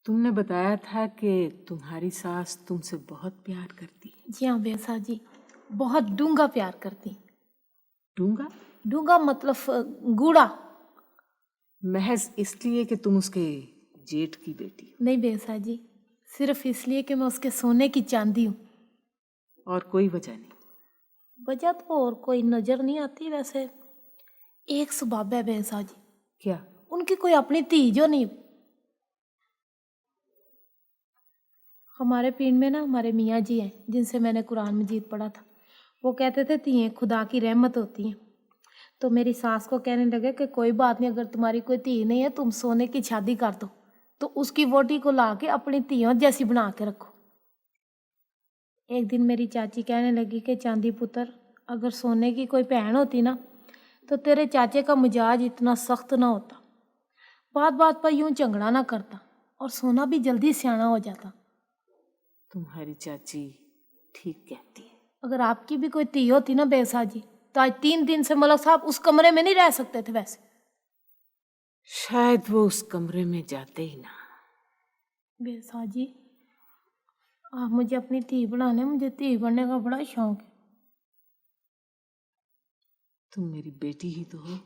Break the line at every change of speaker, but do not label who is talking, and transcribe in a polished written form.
तुमने बताया था कि तुम्हारी सास तुमसे बहुत प्यार करती है।
जी हाँ बेसा जी, बहुत डूंगा प्यार करती।
डूंगा?
डूंगा मतलब गूढ़ा।
महज इसलिए कि तुम उसके जेठ की बेटी हो?
नहीं बेसा जी, सिर्फ इसलिए कि मैं उसके सोने की चांदी हूँ।
और कोई वजह नहीं?
वजह तो और कोई नजर नहीं आती वैसे। एक सुबाब है बेसा जी,
क्या?
उनकी कोई अपनी धी जो नहीं। हमारे पिंड में ना हमारे मियाँ जी हैं जिनसे मैंने कुरान मजीद पढ़ा था। वो कहते थे तिएँ खुदा की रहमत होती हैं। तो मेरी सास को कहने लगे कि कोई बात नहीं, अगर तुम्हारी कोई धी नहीं है तुम सोने की शादी कर दो, तो उसकी वोटी को ला के अपनी तियों जैसी बना के रखो। एक दिन मेरी चाची कहने लगी कि चांदी पुत्र, अगर सोने की कोई बहन होती ना तो तेरे चाचे का मिजाज इतना सख्त ना होता, बात बात पर यूं झगड़ा ना करता और सोना भी जल्दी सियाना हो जाता।
तुम्हारी चाची ठीक कहती है।
अगर आपकी भी कोई धी होती ना बेसा जी, तो आज 3 दिन से मलक साहब उस कमरे में नहीं रह सकते थे। वैसे
शायद वो उस कमरे में जाते ही ना।
बेसा जी, आप मुझे अपनी धी बनाने, मुझे धी बनने का बड़ा शौक है।
तुम मेरी बेटी ही तो हो।